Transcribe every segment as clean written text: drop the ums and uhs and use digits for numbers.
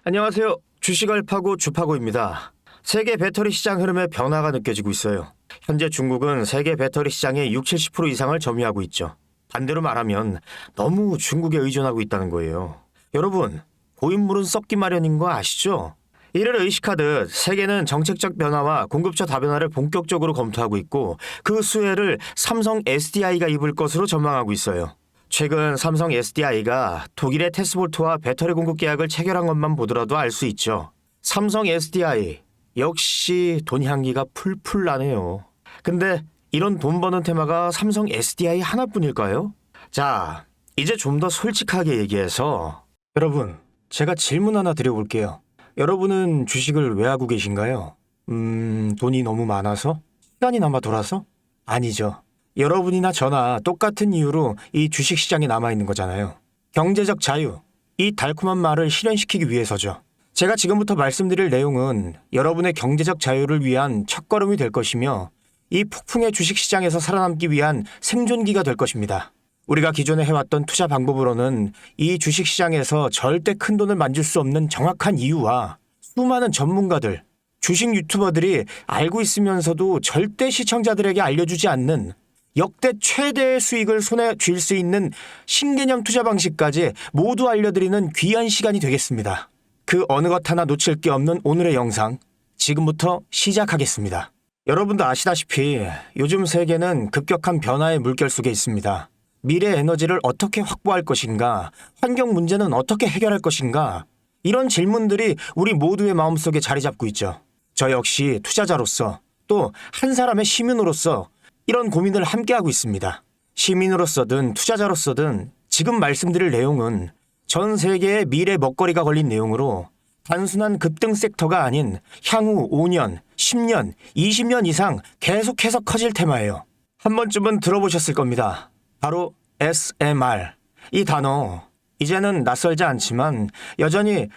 안녕하세요. 주식을 파고 주파고입니다. 세계 배터리 시장 흐름의 변화가 느껴지고 있어요. 현재 중국은 세계 배터리 시장의 60-70% 이상을 점유하고 있죠. 반대로 말하면 너무 중국에 의존하고 있다는 거예요. 여러분, 고인물은 썩기 마련인 거 아시죠? 이를 의식하듯 세계는 정책적 변화와 공급처 다변화를 본격적으로 검토하고 있고 그 수혜를 삼성 SDI가 입을 것으로 전망하고 있어요. 최근 삼성 SDI가 독일의 테스볼트와 배터리 공급 계약을 체결한 것만 보더라도 알 수 있죠. 삼성 SDI 역시 돈 향기가 풀풀 나네요. 근데 이런 돈 버는 테마가 삼성 SDI 하나뿐일까요? 자, 이제 좀 더 솔직하게 얘기해서 여러분, 제가 질문 하나 드려볼게요. 여러분은 주식을 왜 하고 계신가요? 돈이 너무 많아서? 시간이 남아 돌아서? 아니죠. 여러분이나 저나 똑같은 이유로 이 주식시장에 남아있는 거잖아요. 경제적 자유, 이 달콤한 말을 실현시키기 위해서죠. 제가 지금부터 말씀드릴 내용은 여러분의 경제적 자유를 위한 첫걸음이 될 것이며 이 폭풍의 주식시장에서 살아남기 위한 생존기가 될 것입니다. 우리가 기존에 해왔던 투자 방법으로는 이 주식시장에서 절대 큰 돈을 만질 수 없는 정확한 이유와 수많은 전문가들, 주식 유튜버들이 알고 있으면서도 절대 시청자들에게 알려주지 않는 역대 최대의 수익을 손에 쥘 수 있는 신개념 투자 방식까지 모두 알려드리는 귀한 시간이 되겠습니다. 그 어느 것 하나 놓칠 게 없는 오늘의 영상, 지금부터 시작하겠습니다. 여러분도 아시다시피 요즘 세계는 급격한 변화의 물결 속에 있습니다. 미래 에너지를 어떻게 확보할 것인가, 환경 문제는 어떻게 해결할 것인가, 이런 질문들이 우리 모두의 마음속에 자리 잡고 있죠. 저 역시 투자자로서 또 한 사람의 시민으로서 이런 고민을 함께하고 있습니다. 시민으로서든 투자자로서든 지금 말씀드릴 내용은 전 세계의 미래 먹거리가 걸린 내용으로 단순한 급등 섹터가 아닌 향후 5년, 10년, 20년 이상 계속해서 커질 테마예요. 한 번쯤은 들어보셨을 겁니다. 바로 SMR. 이 단어, 이제는 낯설지 않지만 여전히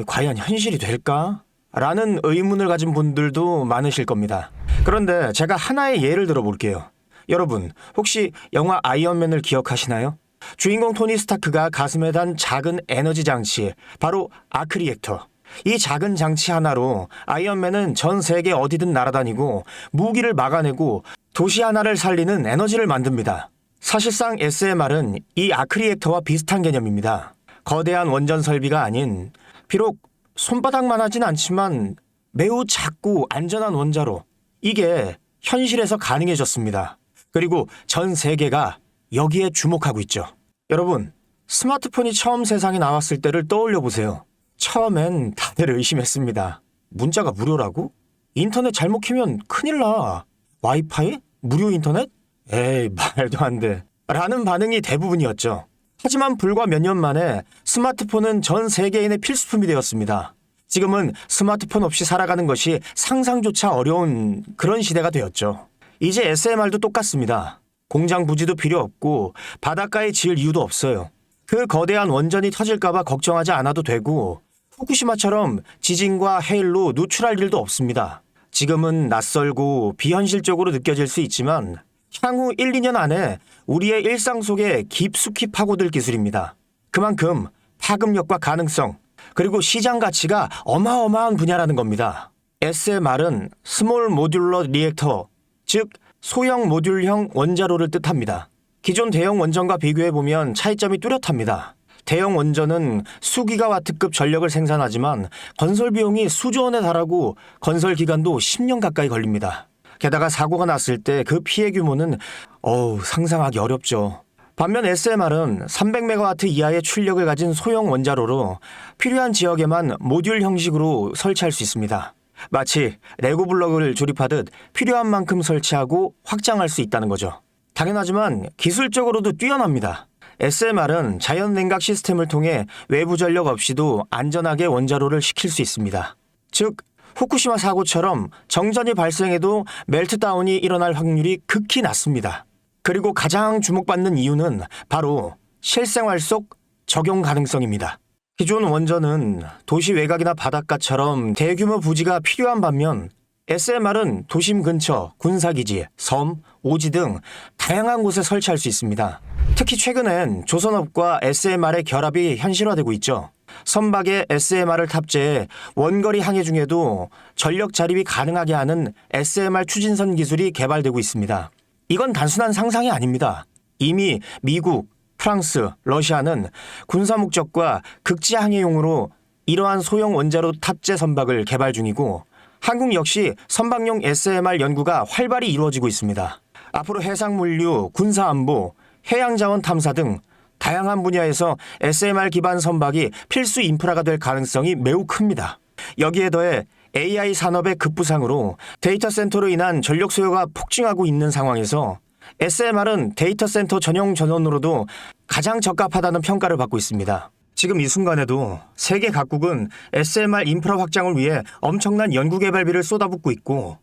과연 현실이 될까? 라는 의문을 가진 분들도 많으실 겁니다. 그런데 제가 하나의 예를 들어볼게요. 여러분, 혹시 영화 아이언맨을 기억하시나요? 주인공 토니 스타크가 가슴에 단 작은 에너지 장치, 바로 아크 리액터. 이 작은 장치 하나로 아이언맨은 전 세계 어디든 날아다니고 무기를 막아내고 도시 하나를 살리는 에너지를 만듭니다. 사실상 SMR은 이 아크 리액터와 비슷한 개념입니다. 거대한 원전 설비가 아닌, 비록 손바닥만 하진 않지만 매우 작고 안전한 원자로, 이게 현실에서 가능해졌습니다. 그리고 전 세계가 여기에 주목하고 있죠. 여러분, 스마트폰이 처음 세상에 나왔을 때를 떠올려 보세요. 처음엔 다들 의심했습니다. 문자가 무료라고? 인터넷 잘못 키면 큰일 나. 와이파이? 무료 인터넷? 에이, 말도 안 돼. 라는 반응이 대부분이었죠. 하지만 불과 몇 년 만에 스마트폰은 전 세계인의 필수품이 되었습니다. 지금은 스마트폰 없이 살아가는 것이 상상조차 어려운 그런 시대가 되었죠. 이제 SMR도 똑같습니다. 공장 부지도 필요 없고 바닷가에 지을 이유도 없어요. 그 거대한 원전이 터질까봐 걱정하지 않아도 되고 후쿠시마처럼 지진과 해일로 누출할 일도 없습니다. 지금은 낯설고 비현실적으로 느껴질 수 있지만 향후 1, 2년 안에 우리의 일상 속에 깊숙이 파고들 기술입니다. 그만큼 파급력과 가능성, 그리고 시장 가치가 어마어마한 분야라는 겁니다. SMR은 스몰 모듈러 리액터, 즉 소형 모듈형 원자로를 뜻합니다. 기존 대형 원전과 비교해보면 차이점이 뚜렷합니다. 대형 원전은 수기가와트급 전력을 생산하지만 건설 비용이 수조 원에 달하고 건설 기간도 10년 가까이 걸립니다. 게다가 사고가 났을 때 그 피해 규모는 상상하기 어렵죠. 반면 SMR은 300메가와트 이하의 출력을 가진 소형 원자로로 필요한 지역에만 모듈 형식으로 설치할 수 있습니다. 마치 레고 블록을 조립하듯 필요한 만큼 설치하고 확장할 수 있다는 거죠. 당연하지만 기술적으로도 뛰어납니다. SMR은 자연 냉각 시스템을 통해 외부 전력 없이도 안전하게 원자로를 식힐 수 있습니다. 즉, 후쿠시마 사고처럼 정전이 발생해도 멜트다운이 일어날 확률이 극히 낮습니다. 그리고 가장 주목받는 이유는 바로 실생활 속 적용 가능성입니다. 기존 원전은 도시 외곽이나 바닷가처럼 대규모 부지가 필요한 반면 SMR은 도심 근처, 군사기지, 섬, 오지 등 다양한 곳에 설치할 수 있습니다. 특히 최근엔 조선업과 SMR의 결합이 현실화되고 있죠. 선박에 SMR을 탑재해 원거리 항해 중에도 전력 자립이 가능하게 하는 SMR 추진선 기술이 개발되고 있습니다. 이건 단순한 상상이 아닙니다. 이미 미국, 프랑스, 러시아는 군사 목적과 극지 항해용으로 이러한 소형 원자로 탑재 선박을 개발 중이고 한국 역시 선박용 SMR 연구가 활발히 이루어지고 있습니다. 앞으로 해상물류, 군사안보, 해양자원 탐사 등 다양한 분야에서 SMR 기반 선박이 필수 인프라가 될 가능성이 매우 큽니다. 여기에 더해 AI 산업의 급부상으로 데이터 센터로 인한 전력 수요가 폭증하고 있는 상황에서 SMR은 데이터 센터 전용 전원으로도 가장 적합하다는 평가를 받고 있습니다. 지금 이 순간에도 세계 각국은 SMR 인프라 확장을 위해 엄청난 연구개발비를 쏟아붓고 있고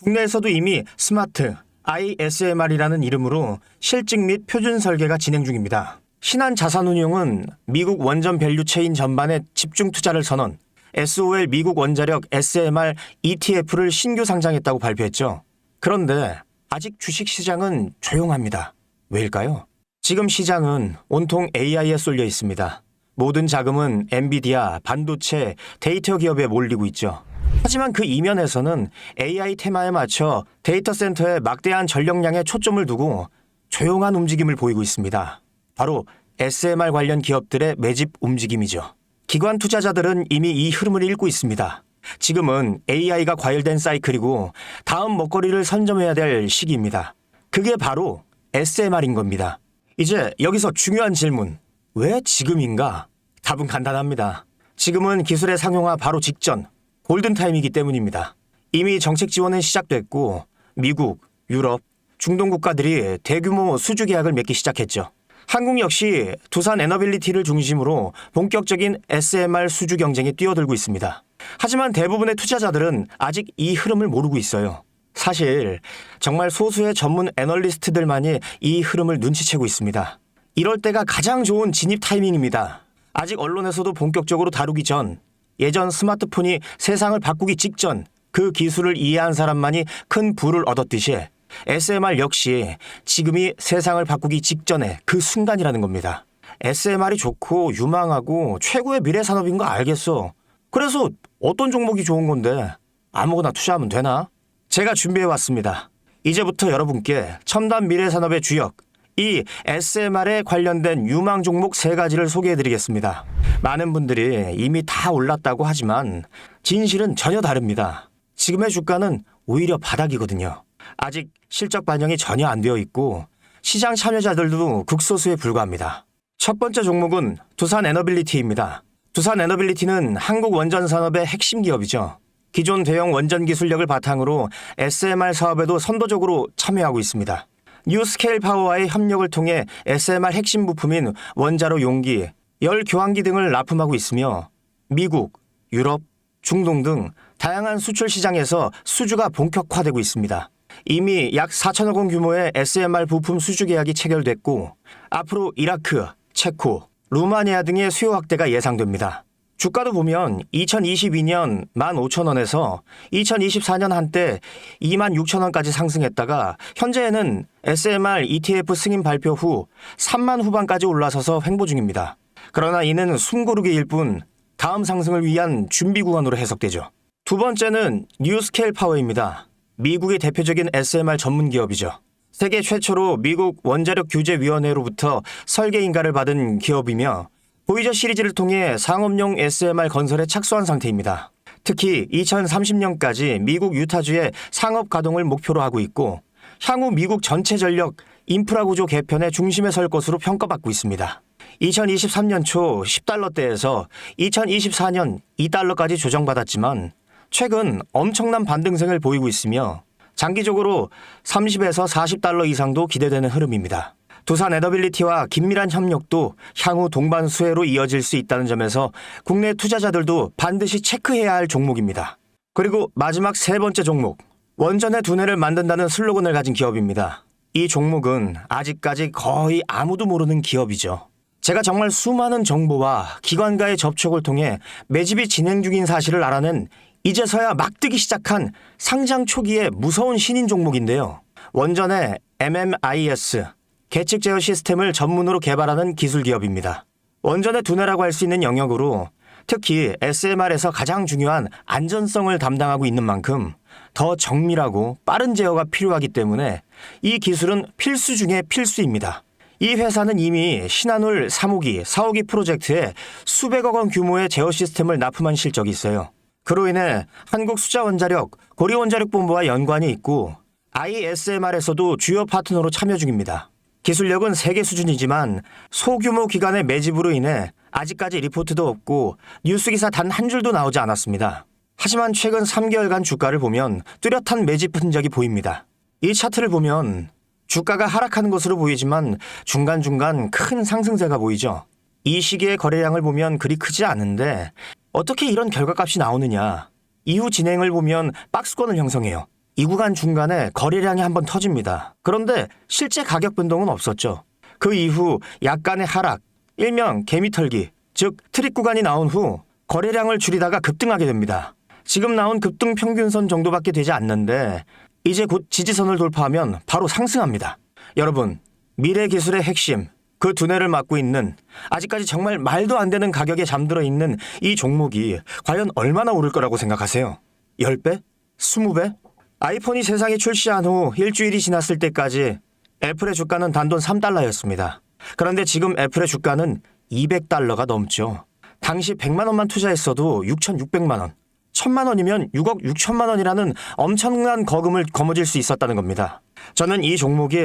국내에서도 이미 스마트 ISMR이라는 이름으로 실증 및 표준 설계가 진행 중입니다. 신한자산운용은 미국 원전 밸류 체인 전반에 집중 투자를 선언, SOL 미국 원자력 SMR ETF를 신규 상장했다고 발표했죠. 그런데 아직 주식시장은 조용합니다. 왜일까요? 지금 시장은 온통 AI에 쏠려 있습니다. 모든 자금은 엔비디아, 반도체, 데이터 기업에 몰리고 있죠. 하지만 그 이면에서는 AI 테마에 맞춰 데이터 센터에 막대한 전력량에 초점을 두고 조용한 움직임을 보이고 있습니다. 바로 SMR 관련 기업들의 매집 움직임이죠. 기관 투자자들은 이미 이 흐름을 읽고 있습니다. 지금은 AI가 과열된 사이클이고 다음 먹거리를 선점해야 될 시기입니다. 그게 바로 SMR인 겁니다. 이제 여기서 중요한 질문. 왜 지금인가? 답은 간단합니다. 지금은 기술의 상용화 바로 직전, 골든타임이기 때문입니다. 이미 정책 지원은 시작됐고 미국, 유럽, 중동 국가들이 대규모 수주 계약을 맺기 시작했죠. 한국 역시 두산 에너빌리티를 중심으로 본격적인 SMR 수주 경쟁에 뛰어들고 있습니다. 하지만 대부분의 투자자들은 아직 이 흐름을 모르고 있어요. 사실 정말 소수의 전문 애널리스트들만이 이 흐름을 눈치채고 있습니다. 이럴 때가 가장 좋은 진입 타이밍입니다. 아직 언론에서도 본격적으로 다루기 전, 예전 스마트폰이 세상을 바꾸기 직전 그 기술을 이해한 사람만이 큰 부를 얻었듯이 SMR 역시 지금이 세상을 바꾸기 직전의 그 순간이라는 겁니다. SMR이 좋고 유망하고 최고의 미래 산업인 거 알겠어. 그래서 어떤 종목이 좋은 건데 아무거나 투자하면 되나? 제가 준비해왔습니다. 이제부터 여러분께 첨단 미래 산업의 주역, 이 SMR에 관련된 유망 종목 3가지를 소개해드리겠습니다. 많은 분들이 이미 다 올랐다고 하지만 진실은 전혀 다릅니다. 지금의 주가는 오히려 바닥이거든요. 아직 실적 반영이 전혀 안 되어 있고 시장 참여자들도 극소수에 불과합니다. 첫 번째 종목은 두산 에너빌리티입니다. 두산 에너빌리티는 한국 원전 산업의 핵심 기업이죠. 기존 대형 원전 기술력을 바탕으로 SMR 사업에도 선도적으로 참여하고 있습니다. 뉴스케일 파워와의 협력을 통해 SMR 핵심 부품인 원자로 용기, 열 교환기 등을 납품하고 있으며 미국, 유럽, 중동 등 다양한 수출 시장에서 수주가 본격화되고 있습니다. 이미 약 4천억 원 규모의 SMR 부품 수주 계약이 체결됐고 앞으로 이라크, 체코, 루마니아 등의 수요 확대가 예상됩니다. 주가도 보면 2022년 15,000원에서 2024년 한때 26,000원까지 상승했다가 현재는 SMR ETF 승인 발표 후 3만 후반까지 올라서서 횡보 중입니다. 그러나 이는 숨고르기일 뿐 다음 상승을 위한 준비 구간으로 해석되죠. 두 번째는 뉴스케일 파워입니다. 미국의 대표적인 SMR 전문 기업이죠. 세계 최초로 미국 원자력 규제위원회로부터 설계 인가를 받은 기업이며 보이저 시리즈를 통해 상업용 SMR 건설에 착수한 상태입니다. 특히 2030년까지 미국 유타주의 상업 가동을 목표로 하고 있고 향후 미국 전체 전력 인프라 구조 개편의 중심에 설 것으로 평가받고 있습니다. 2023년 초 10달러대에서 2024년 2달러까지 조정받았지만 최근 엄청난 반등세를 보이고 있으며 장기적으로 30에서 40달러 이상도 기대되는 흐름입니다. 두산 에너빌리티와 긴밀한 협력도 향후 동반 수혜로 이어질 수 있다는 점에서 국내 투자자들도 반드시 체크해야 할 종목입니다. 그리고 마지막 3번째 종목, 원전의 두뇌를 만든다는 슬로건을 가진 기업입니다. 이 종목은 아직까지 거의 아무도 모르는 기업이죠. 제가 정말 수많은 정보와 기관과의 접촉을 통해 매집이 진행 중인 사실을 알아낸 이제서야 막 뜨기 시작한 상장 초기의 무서운 신인 종목인데요. 원전의 MMIS, 계측 제어 시스템을 전문으로 개발하는 기술 기업입니다. 원전의 두뇌라고 할 수 있는 영역으로 특히 SMR에서 가장 중요한 안전성을 담당하고 있는 만큼 더 정밀하고 빠른 제어가 필요하기 때문에 이 기술은 필수 중의 필수입니다. 이 회사는 이미 신한울 3호기, 4호기 프로젝트에 수백억 원 규모의 제어 시스템을 납품한 실적이 있어요. 그로 인해 한국수자원자력, 고려원자력본부와 연관이 있고 ISMR에서도 주요 파트너로 참여 중입니다. 기술력은 세계 수준이지만 소규모 기관의 매집으로 인해 아직까지 리포트도 없고 뉴스기사 단 한 줄도 나오지 않았습니다. 하지만 최근 3개월간 주가를 보면 뚜렷한 매집 흔적이 보입니다. 이 차트를 보면 주가가 하락하는 것으로 보이지만 중간중간 큰 상승세가 보이죠. 이 시기의 거래량을 보면 그리 크지 않은데 어떻게 이런 결과값이 나오느냐. 이후 진행을 보면 박스권을 형성해요. 이 구간 중간에 거래량이 한번 터집니다. 그런데 실제 가격 변동은 없었죠. 그 이후 약간의 하락, 일명 개미털기, 즉 트릭 구간이 나온 후 거래량을 줄이다가 급등하게 됩니다. 지금 나온 급등 평균선 정도밖에 되지 않는데 이제 곧 지지선을 돌파하면 바로 상승합니다. 여러분, 미래 기술의 핵심, 그 두뇌를 맡고 있는 아직까지 정말 말도 안 되는 가격에 잠들어 있는 이 종목이 과연 얼마나 오를 거라고 생각하세요? 10배? 20배? 아이폰이 세상에 출시한 후 일주일이 지났을 때까지 애플의 주가는 단돈 3달러였습니다. 그런데 지금 애플의 주가는 200달러가 넘죠. 당시 100만 원만 투자했어도 6,600만 원. 1,000만 원이면 6억 6천만 원이라는 엄청난 거금을 거머쥘 수 있었다는 겁니다. 저는 이 종목이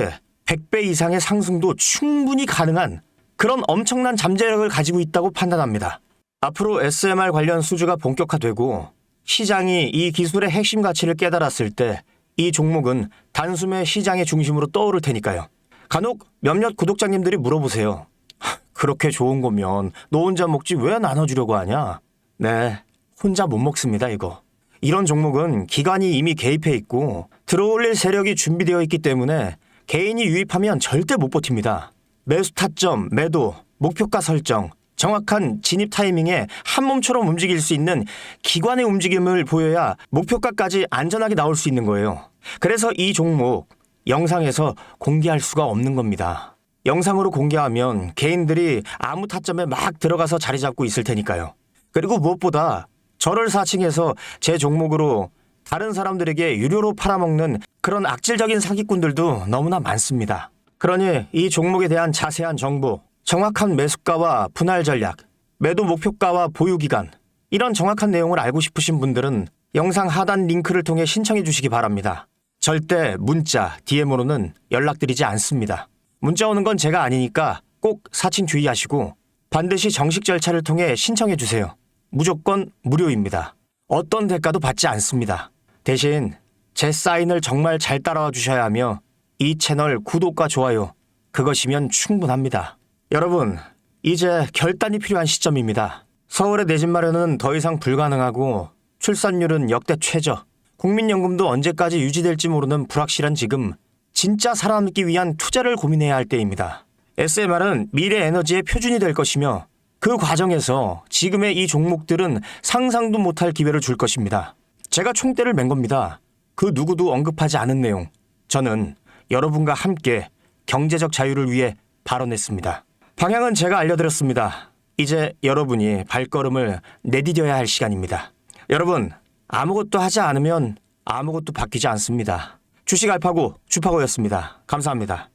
100배 이상의 상승도 충분히 가능한 그런 엄청난 잠재력을 가지고 있다고 판단합니다. 앞으로 SMR 관련 수주가 본격화되고 시장이 이 기술의 핵심 가치를 깨달았을 때 이 종목은 단숨에 시장의 중심으로 떠오를 테니까요. 간혹 몇몇 구독자님들이 물어보세요. 그렇게 좋은 거면 너 혼자 먹지 왜 나눠주려고 하냐? 네, 혼자 못 먹습니다 이거. 이런 종목은 기관이 이미 개입해 있고 들어올릴 세력이 준비되어 있기 때문에 개인이 유입하면 절대 못 버팁니다. 매수 타점, 매도, 목표가 설정, 정확한 진입 타이밍에 한 몸처럼 움직일 수 있는 기관의 움직임을 보여야 목표가까지 안전하게 나올 수 있는 거예요. 그래서 이 종목 영상에서 공개할 수가 없는 겁니다. 영상으로 공개하면 개인들이 아무 타점에 막 들어가서 자리 잡고 있을 테니까요. 그리고 무엇보다 저를 사칭해서 제 종목으로 다른 사람들에게 유료로 팔아먹는 그런 악질적인 사기꾼들도 너무나 많습니다. 그러니 이 종목에 대한 자세한 정보, 정확한 매수가와 분할 전략, 매도 목표가와 보유 기간, 이런 정확한 내용을 알고 싶으신 분들은 영상 하단 링크를 통해 신청해 주시기 바랍니다. 절대 문자, DM으로는 연락드리지 않습니다. 문자 오는 건 제가 아니니까 꼭 사칭 주의하시고 반드시 정식 절차를 통해 신청해 주세요. 무조건 무료입니다. 어떤 대가도 받지 않습니다. 대신 제 사인을 정말 잘 따라와 주셔야 하며 이 채널 구독과 좋아요, 그것이면 충분합니다. 여러분, 이제 결단이 필요한 시점입니다. 서울의 내 집 마련은 더 이상 불가능하고 출산율은 역대 최저, 국민연금도 언제까지 유지될지 모르는 불확실한 지금 진짜 살아남기 위한 투자를 고민해야 할 때입니다. SMR은 미래 에너지의 표준이 될 것이며 그 과정에서 지금의 이 종목들은 상상도 못할 기회를 줄 것입니다. 제가 총대를 맨 겁니다. 그 누구도 언급하지 않은 내용. 저는 여러분과 함께 경제적 자유를 위해 발언했습니다. 방향은 제가 알려드렸습니다. 이제 여러분이 발걸음을 내디뎌야 할 시간입니다. 여러분, 아무것도 하지 않으면 아무것도 바뀌지 않습니다. 주식 알파고 주파고였습니다. 감사합니다.